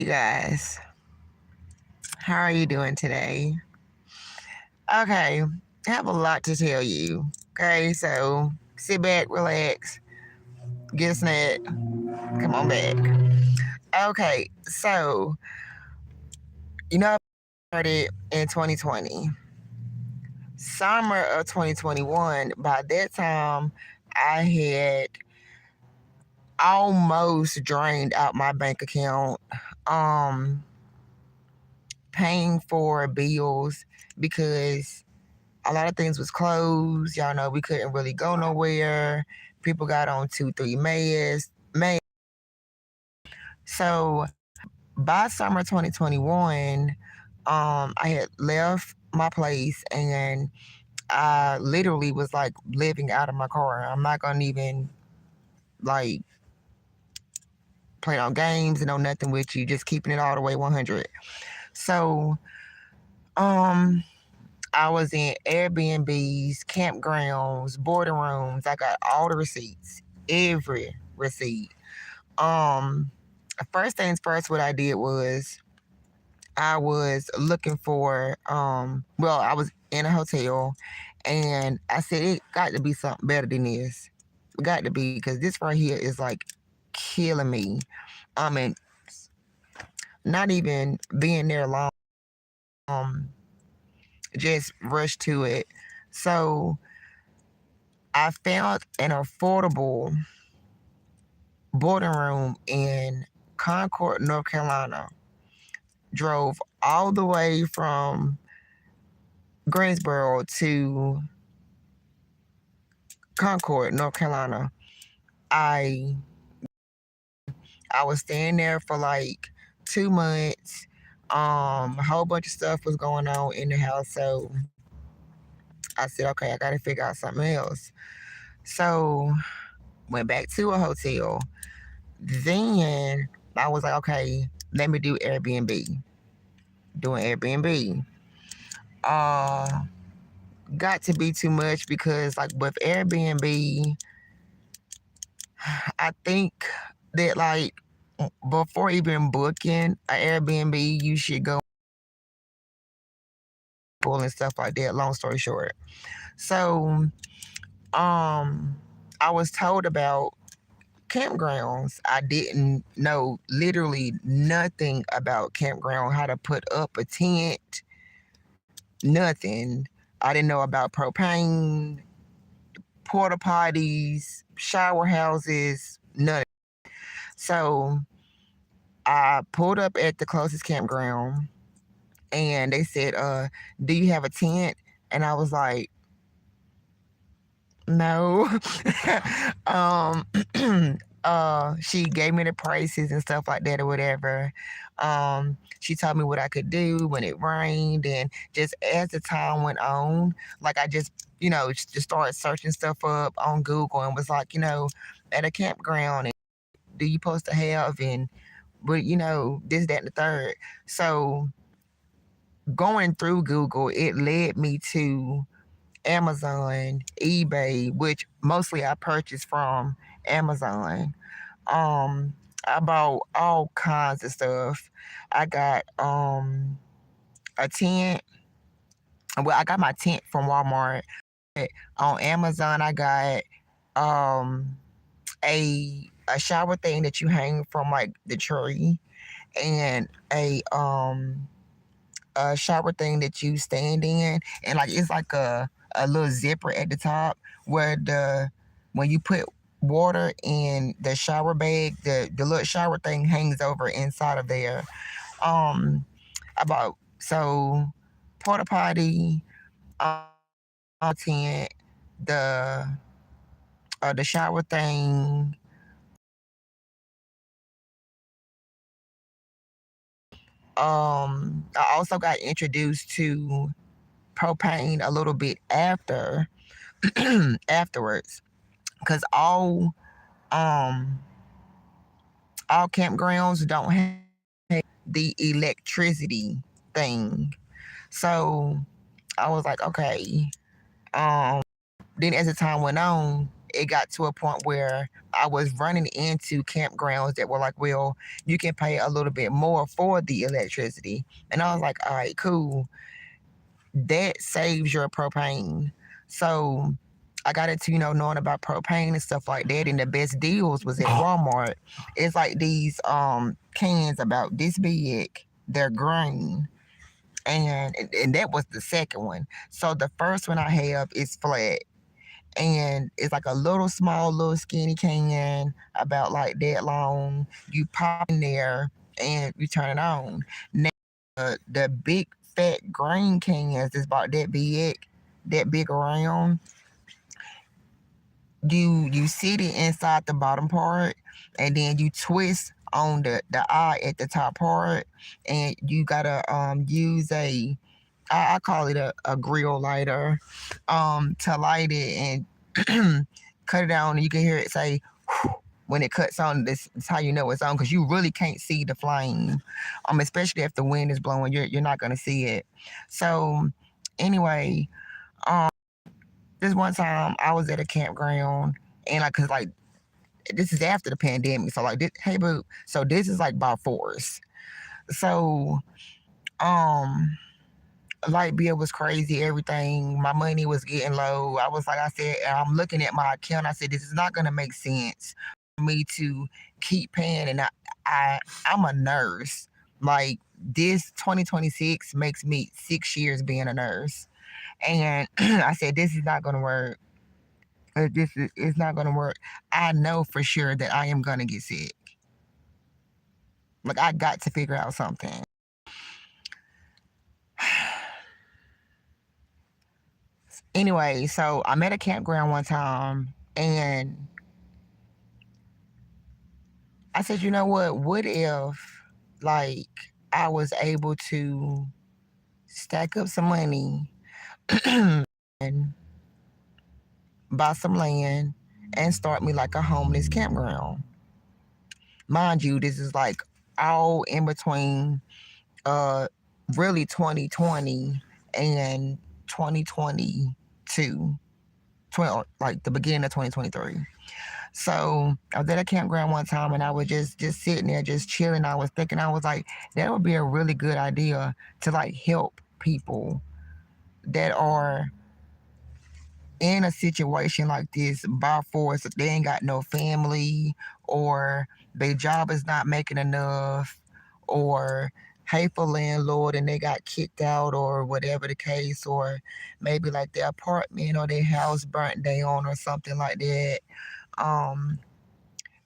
You guys, how are you doing today? Okay, I have a lot to tell you. Okay, so sit back, relax, get a snack, come on back. Okay, so I started in 2020, summer of 2021. By that time, I had almost drained out my bank account, um, paying for bills because a lot of things was closed. Y'all know we couldn't really go nowhere. People got on 2, 3 masks. So by summer 2021, I had left my place and I literally was like living out of my car. I'm not gonna even like play on games and no nothing with you, just keeping it all the way 100. So um I was in Airbnbs, campgrounds, boarding rooms. I got all the receipts, every receipt. Um, First things first, what I did was I was looking for, well, I was in a hotel and I said, it got to be something better than this. It got to be, because this right here is like killing me. I mean, not even being there long, um, just rushed to it. So I found an affordable boarding room in Concord, North Carolina. Drove all the way from Greensboro to Concord, North Carolina. I I was staying there for like 2 months. A whole bunch of stuff was going on in the house, so I said, okay, I got to figure out something else. So went back to a hotel. Then I was like, okay, let me do Airbnb. Doing Airbnb. Uh, got to be too much because, like, with Airbnb, I think that, like, before even booking an Airbnb, you should go and stuff like that. Long story short. So, I was told about campgrounds. I didn't know literally nothing about campground, how to put up a tent, nothing. I didn't know about propane, porta potties, shower houses, none. So I pulled up at the closest campground and they said, do you have a tent? And I was like, no. um, she gave me the prices and stuff like that or whatever. She told me what I could do when it rained, and just as the time went on, like I just, just started searching stuff up on Google and was like, at a campground, and do you supposed to have, and but this, that, and the third. So going through Google, it led me to Amazon, eBay, which mostly I purchased from Amazon. Um, I bought all kinds of stuff. I got a tent. Well, I got my tent from Walmart. On Amazon, I got um a shower thing that you hang from like the tree, and a shower thing that you stand in, and like it's like a little zipper at the top where the when you put water in the shower bag, the little shower thing hangs over inside of there. Um, about so porta potty, tent, the the shower thing. I also got introduced to propane a little bit afterwards, because um all campgrounds don't have the electricity thing. So I was like, okay. Um, then as the time went on, it got to a point where I was running into campgrounds that were like, well, you can pay a little bit more for the electricity. And I was like, all right, cool. That saves your propane. So I got into, knowing about propane and stuff like that. And the best deals was at Walmart. It's like these cans about this big. They're green. And that was the second one. So the first one I have is flat, and it's like a little small, little skinny can, about like that long. You pop in there and you turn it on. Now the big fat green cans is about that big around. You sit it inside the bottom part, and then you twist on the eye at the top part, and you gotta use I call it a grill lighter, to light it and cut it on. And you can hear it say when it cuts on. This is how you know it's on, because you really can't see the flame. Especially if the wind is blowing, you're not gonna see it. So anyway, um, this one time I was at a campground, and like, cause like this is after the pandemic, so like this, hey boo, so this is like by force. So um light bill was crazy, everything. My money was getting low. I said, I'm looking at my account. I said, this is not gonna make sense for me to keep paying. And I I'm a nurse. Like, this 2026 makes me 6 years being a nurse. And I said, this is not gonna work. This is it's not gonna work. I know for sure that I am gonna get sick. Like, I got to figure out something. Anyway, so I'm at a campground one time, and I said, you know what? What if, like, I was able to stack up some money and buy some land and start me like a homeless campground? Mind you, this is like all in between uh really 2020 and 2022, like the beginning of 2023. So I was at a campground one time, and I was just sitting there, just chilling. I was thinking, I was like, that would be a really good idea to like help people that are in a situation like this by force. They ain't got no family, or their job is not making enough, or hateful landlord and they got kicked out, or whatever the case, or maybe like their apartment or their house burnt down or something like that. Um,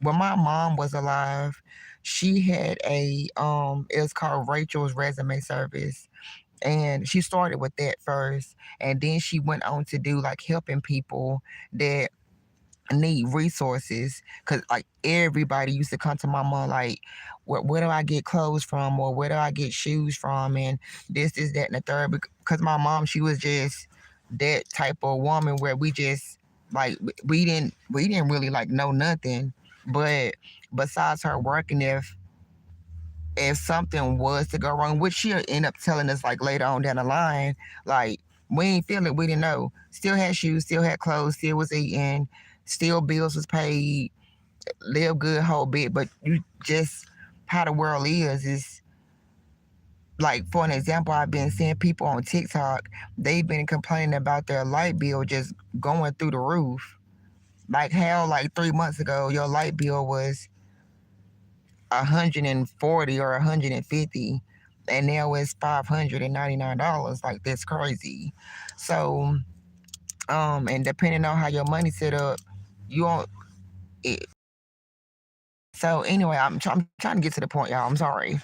when my mom was alive, she had it's called Rachel's Resume Service. And she started with that first. And then she went on to do like helping people that need resources. Cause like everybody used to come to my mom like, where do I get clothes from, or where do I get shoes from, and this, that, and the third. Because my mom, she was just that type of woman where we just like we didn't really like know nothing. But besides her working, if something was to go wrong, which she'll end up telling us like later on down the line, like, we ain't feel it, we didn't know. Still had shoes, still had clothes, still was eating, still bills was paid, live good whole bit. But you just, how the world is like, for an example, I've been seeing people on TikTok, they've been complaining about their light bill just going through the roof. Like, how like 3 months ago your light bill was 140 or 150, and now it's $599. Like, that's crazy. So and depending on how your money set up, you won't it. So anyway, I'm trying to get to the point, y'all. I'm sorry.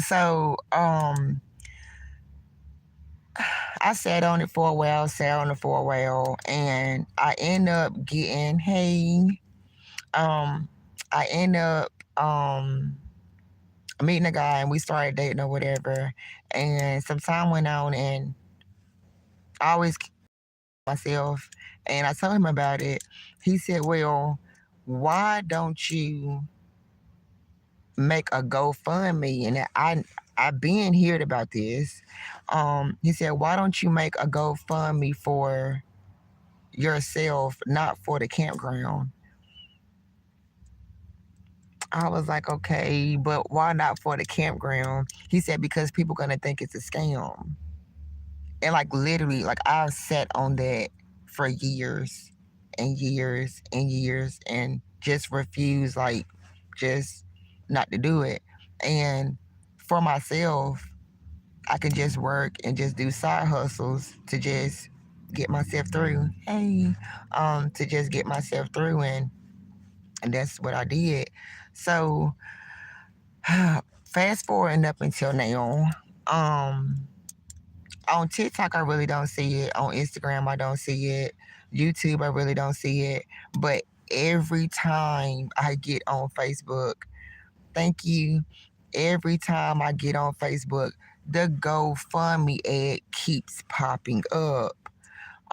So I sat on it for a while, and I end up getting, hey, um I end up meeting a guy, and we started dating or whatever. And some time went on, and I always myself, and I told him about it. He said, well, why don't you make a GoFundMe? And I've been heard about this. He said, why don't you make a GoFundMe for yourself, not for the campground. I was like, okay, but why not for the campground? He said, because people gonna think it's a scam. And like literally, like I've sat on that for years and years and years and just refused, like just not to do it. And for myself, I could just work and just do side hustles to just get myself through. Hey, to just get myself through, and that's what I did. So fast forwarding up until now, um, on TikTok I really don't see it. On Instagram I don't see it. YouTube I really don't see it. But every time I get on Facebook, thank you. Every time I get on Facebook, the GoFundMe ad keeps popping up.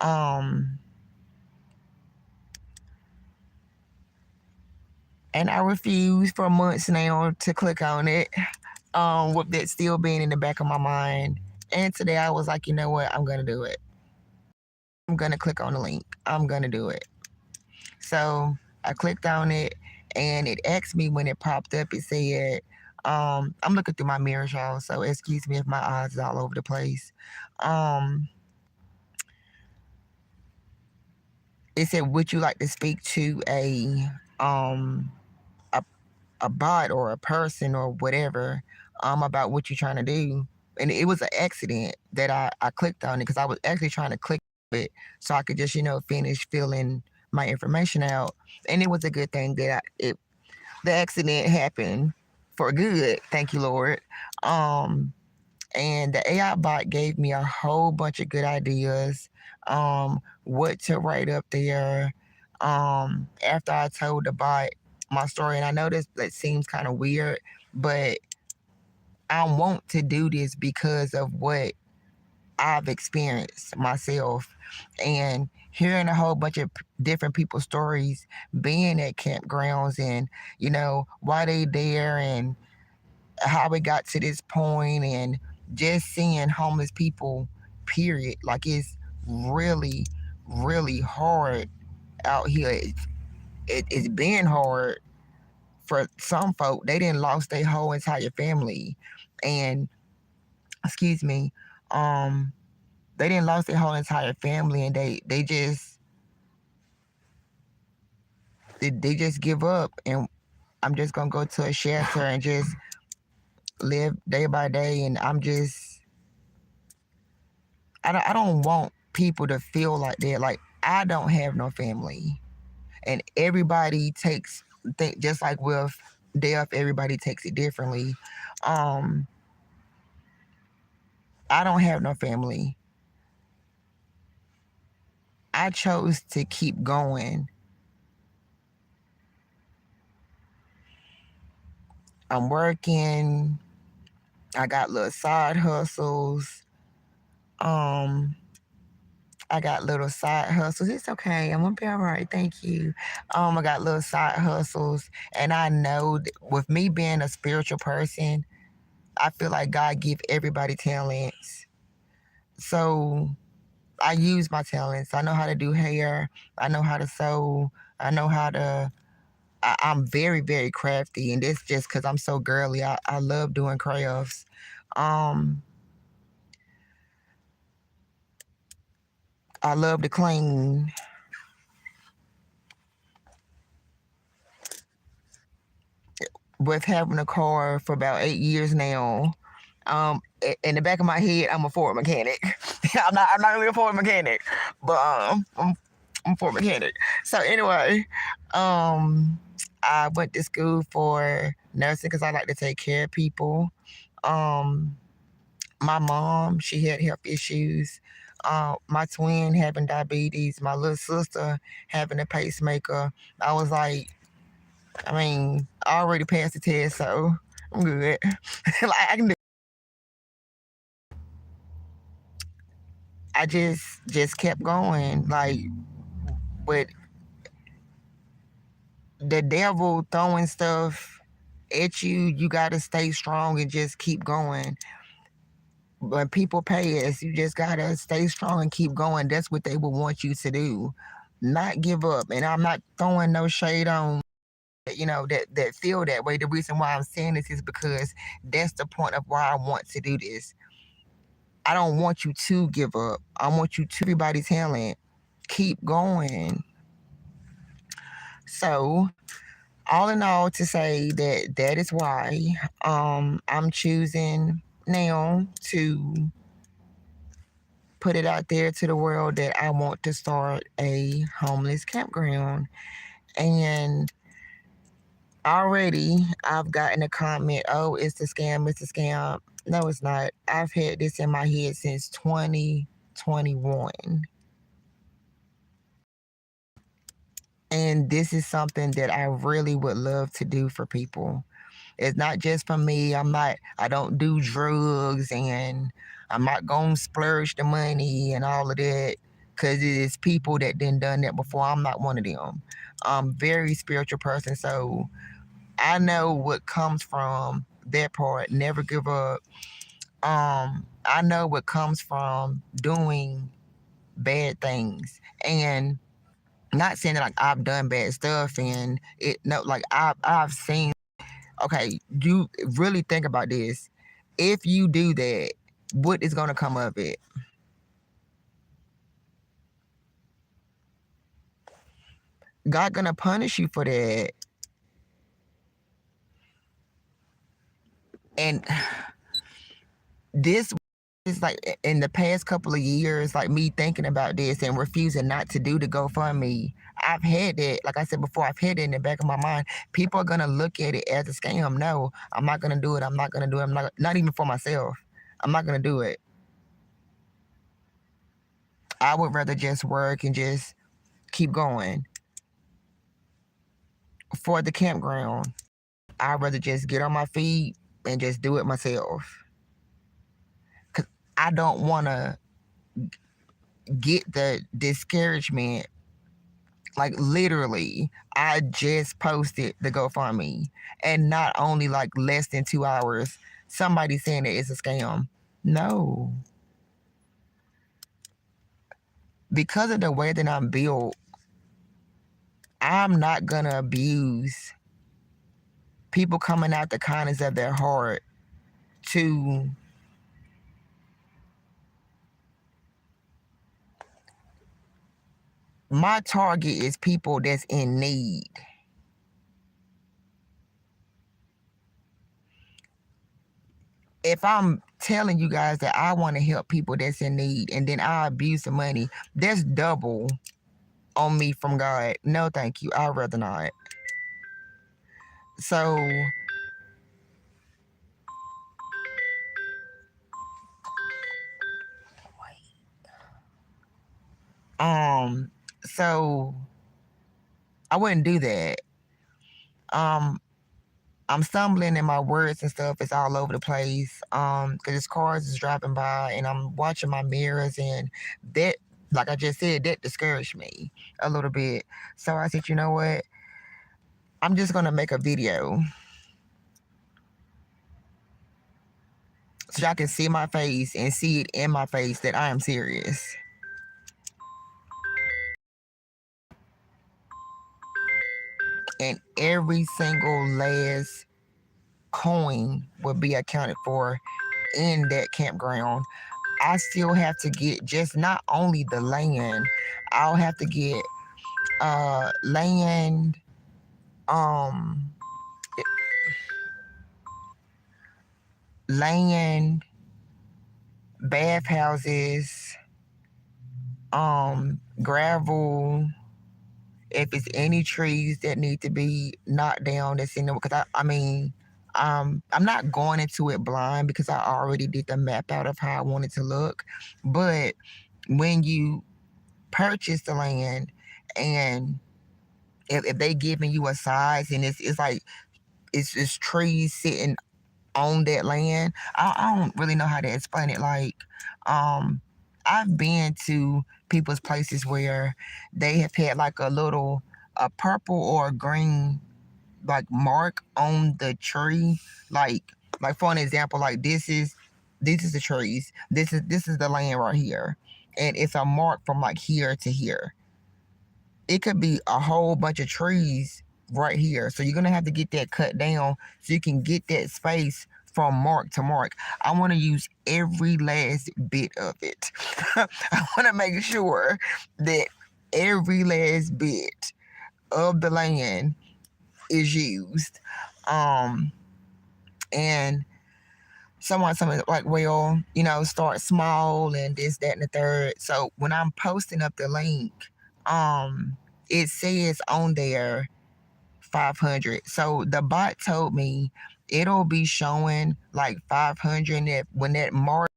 Um, and I refuse for months now to click on it. With that still being in the back of my mind. And today I was like, you know what? I'm gonna do it. I'm gonna click on the link. I'm gonna do it. So I clicked on it, and it asked me when it popped up. It said, I'm looking through my mirrors, y'all. So excuse me if my eyes is all over the place. Um, it said, would you like to speak to um a, a bot or a person or whatever about what you're trying to do? And it was an accident that I clicked on it because I was actually trying to click it so I could just finish filling my information out. And it was a good thing that the accident happened for good. Thank you, Lord. Um, and the AI bot gave me a whole bunch of good ideas, what to write up there. After I told the bot my story, and I know this that seems kind of weird, but I want to do this because of what I've experienced myself, and hearing a whole bunch of different people's stories, being at campgrounds, and why they there, and how it got to this point, and just seeing homeless people. Period. Like it's really, really hard out here. It's been hard for some folk. They didn't lost their whole entire family, and excuse me, um, they didn't lost their whole entire family, and they just give up, and I'm just gonna go to a shelter and just live day by day. And I don't want people to feel like that. Like I don't have no family, and everybody takes just like with death, everybody takes it differently. Um, I don't have no family. I chose to keep going. I'm working. I got little side hustles. Um, I got little side hustles. It's okay. I'm gonna be all right. Thank you. I got little side hustles, and I know that with me being a spiritual person, I feel like God give everybody talents. So I use my talents. I know how to do hair. I know how to sew. I know how to. I'm very, very crafty, and this just because I'm so girly. I love doing crafts. Um, I love to clean. With having a car for about 8 years now, in the back of my head, I'm a Ford mechanic. I'm not really a Ford mechanic, but I'm a Ford mechanic. So anyway, I went to school for nursing because I like to take care of people. Um, my mom, she had health issues. My twin having diabetes, my little sister having a pacemaker. I was like, I mean, I already passed the test, so I'm good. Like I can do. I just kept going. Like with the devil throwing stuff at you, you gotta stay strong and just keep going. when people pay us, you just gotta stay strong and keep going. That's what they will want you to do, not give up. And I'm not throwing no shade on that feel that way. The reason why I'm saying this is because that's the point of why I want to do this. I don't want you to give up. I want you to everybody's talent. Keep going. So all in all, to say that that is why I'm choosing now to put it out there to the world that I want to start a homeless campground. And already I've gotten a comment, oh, it's a scam, it's a scam. No, it's not. I've had this in my head since 2021. And this is something that I really would love to do for people. It's not just for me. I don't do drugs, and I'm not going to splurge the money and all of that, because it is people that done that before. I'm not one of them. I'm a very spiritual person. So I know what comes from that part. Never give up. I know what comes from doing bad things. And not saying that like I've done bad stuff and it no like I've seen. Okay, you really think about this. If you do that, what is gonna come of it? God gonna punish you for that. And this is like in the past couple of years, like me thinking about this and refusing not to do the GoFundMe. I've had it, like I said before, I've had it in the back of my mind. People are gonna look at it as a scam. No, I'm not gonna do it. I'm not gonna do it. Not even for myself. I'm not gonna do it. I would rather just work and just keep going. For the campground, I'd rather just get on my feet and just do it myself. Cause I don't wanna get the discouragement. Like literally, I just posted the GoFundMe, and not only like less than 2 hours, somebody saying that it's a scam. No, because of the way that I'm built, I'm not gonna abuse people coming out the kindness of their heart to my target is people that's in need. If I'm telling you guys that I want to help people that's in need and then I abuse the money, that's double on me from God. No, thank you. I'd rather not. So, um, so I wouldn't do that. Um, I'm stumbling in my words and stuff. It's all over the place. Cause this cars is driving by and I'm watching my mirrors and that, like I just said, that discouraged me a little bit. So I said, you know what? I'm just gonna make a video so y'all can see my face and see it in my face that I am serious. And every single last coin will be accounted for in that campground. I still have to get just not only the land, I'll have to get land, um land, bathhouses, gravel, if it's any trees that need to be knocked down that's in there. Because I mean, I'm not going into it blind because I already did the map out of how I want it to look. But when you purchase the land and if they giving you a size and it's like it's trees sitting on that land, I don't really know how to explain it. Like, um, I've been to people's places where they have had like a purple or a green like mark on the tree. Like for an example, like this is This is the trees. This is the land right here, and it's a mark from like here to here. It could be a whole bunch of trees right here. So you're gonna have to get that cut down so you can get that space from mark to mark. I want to use every last bit of it. I want to make sure that every last bit of the land is used. Um, and someone like, well, start small and this, that, and the third. So when I'm posting up the link, um, it says on there 500. So the bot told me it'll be showing like 500. And when that mark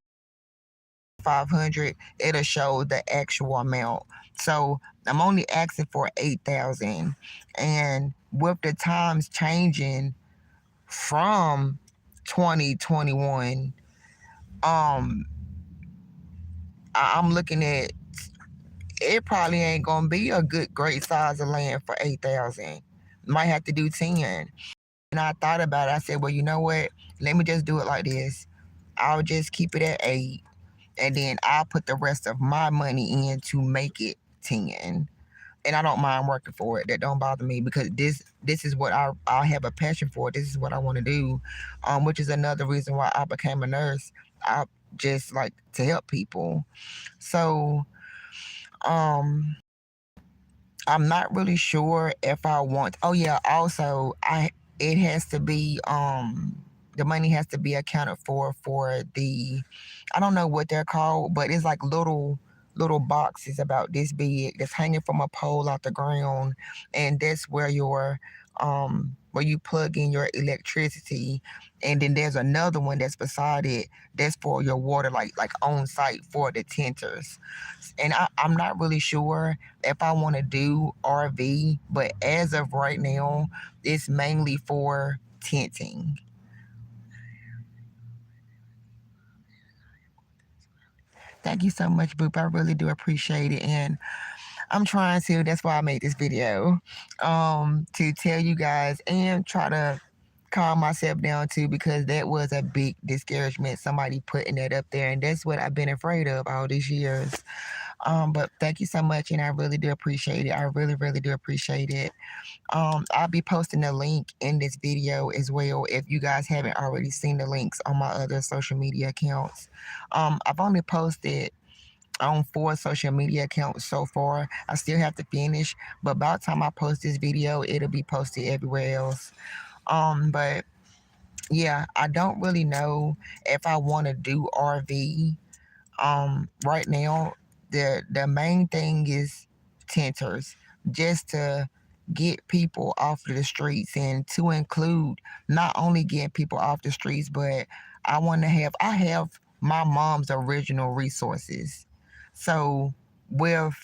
500, it'll show the actual amount. So I'm only asking for 8,000. And with the times changing from 2021, um, I'm looking at it probably ain't gonna be a great size of land for 8,000. Might have to do 10. And I thought about it. I said, well, you know what? Let me just do it like this. I'll just keep it at 8, and then I'll put the rest of my money in to make it 10. And I don't mind working for it. That don't bother me because this is what I have a passion for. This is what I want to do, which is another reason why I became a nurse. I just like to help people. So, um, I'm not really sure if I want. Oh yeah, also it has to be the money has to be accounted for the, I don't know what they're called, but it's like little boxes about this big that's hanging from a pole out the ground, and that's where you plug in your electricity, and then there's another one that's beside it that's for your water, like on site for the tenters. And I'm not really sure if I want to do RV, but as of right now, it's mainly for tenting. Thank you so much, Boop. I really do appreciate it. And I'm trying to, that's why I made this video, to tell you guys and try to calm myself down too, because that was a big discouragement, somebody putting that up there. And that's what I've been afraid of all these years. But thank you so much, and I really do appreciate it. I really, really do appreciate it. I'll be posting a link in this video as well if you guys haven't already seen the links on my other social media accounts. I've only posted on 4 social media accounts so far. I still have to finish, but by the time I post this video, it'll be posted everywhere else. But yeah, I don't really know if I want to do RV. Right now, the main thing is tenters, just to get people off of the streets, and to include not only getting people off the streets, but I have my mom's original resources. So with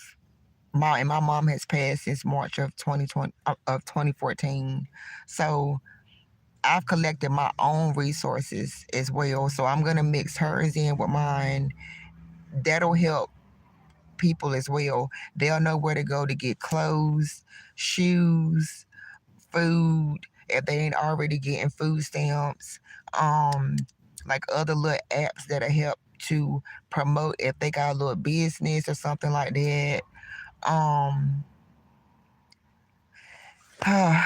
my mom has passed since March of 2020 of 2014. So I've collected my own resources as well. So I'm gonna mix hers in with mine. That'll help people as well. They'll know where to go to get clothes, shoes, food, if they ain't already getting food stamps, um, like other little apps that'll help to promote if they got a little business or something like that. Um,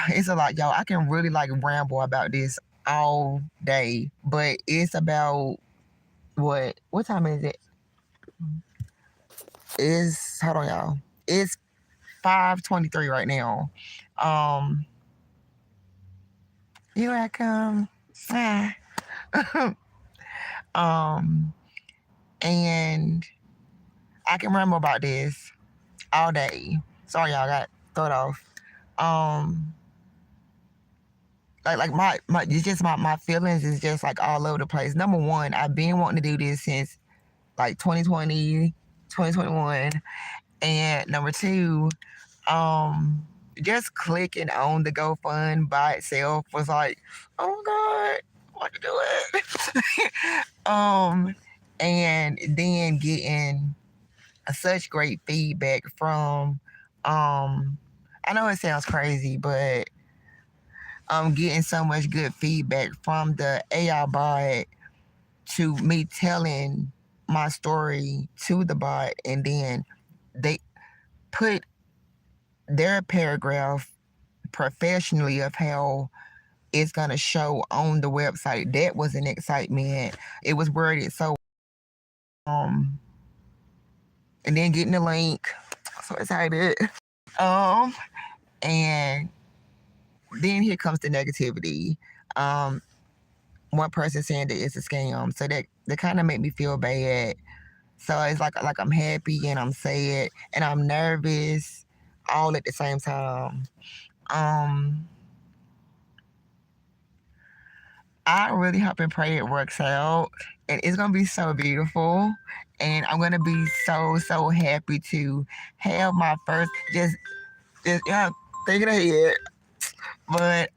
it's a lot, y'all. I can really like ramble about this all day, but it's about what time is it? It's hold on, y'all. It's 5:23 right now. Um, you welcome. Ah. um, and I can remember about this all day. Sorry, y'all got thrown off. Um, like it's just my feelings is just like all over the place. Number one, I've been wanting to do this since like 2020, 2021, and number two, um, just clicking on the GoFund by itself was like, oh my god, I want to do it. And then getting such great feedback from, I know it sounds crazy, but getting so much good feedback from the AI bot to me telling my story to the bot, and then they put their paragraph professionally of how it's gonna show on the website. That was an excitement. It was worded so um and then getting the link. So excited. Um and then here comes the negativity. Um One person saying that it's a scam. So that kind of made me feel bad. So it's like I'm happy and I'm sad and I'm nervous all at the same time. Um I really hope and pray it works out. And it's gonna be so beautiful. And I'm gonna be so happy to have my first just yeah, thinking ahead. But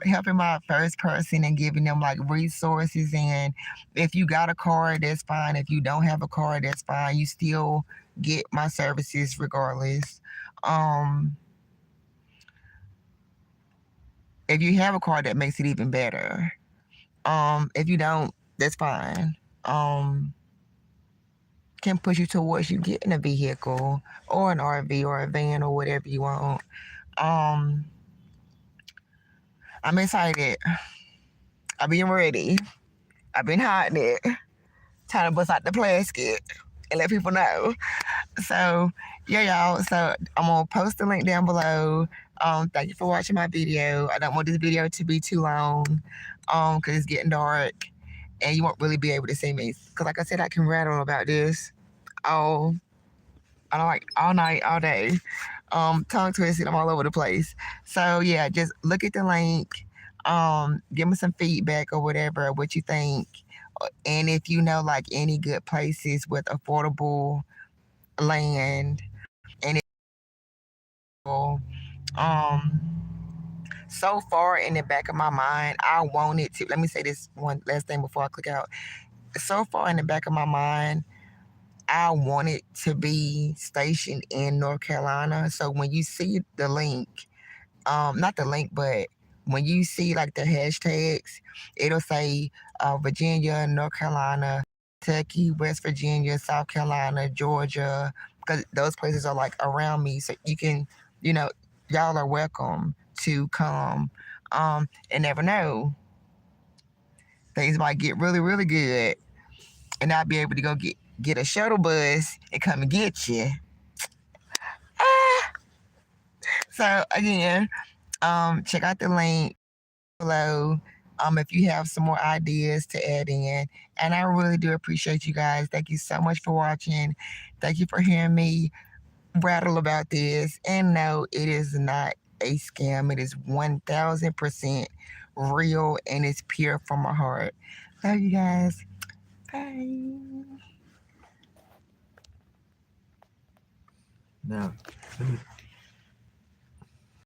helping my first person and giving them like resources, and if you got a car, that's fine. If you don't have a car, that's fine. You still get my services regardless. Um if you have a car, that makes it even better. If you don't, that's fine. Um, can push you towards you getting a vehicle or an RV or a van or whatever you want. Um, I'm excited. I've been ready. I've been hiding it. Trying to bust out the plastic and let people know. So yeah, y'all. So I'm gonna post the link down below. Thank you for watching my video. I don't want this video to be too long. Cause it's getting dark and you won't really be able to see me. Cause like I said, I can rattle about this all I don't like all night, all day. Tongue twisted, I'm all over the place. So yeah, just look at the link. Give me some feedback or whatever, what you think. And if you know like any good places with affordable land and um so far in the back of my mind, I wanted to let me say this one last thing before I click out. So far in the back of my mind, I wanted to be stationed in North Carolina. So when you see the link, not the link, but when you see like the hashtags, it'll say Virginia, North Carolina, Kentucky, West Virginia, South Carolina, Georgia, because those places are like around me. So you can, you know, y'all are welcome to come. And never know, things might get really good, and I'll be able to go get a shuttle bus and come and get you. Ah. So again, check out the link below. If you have some more ideas to add in. And I really do appreciate you guys. Thank you so much for watching. Thank you for hearing me rattle about this. And no, it is not a scam. It is 1000% real and it's pure from my heart. Love you guys. Bye. Now, let me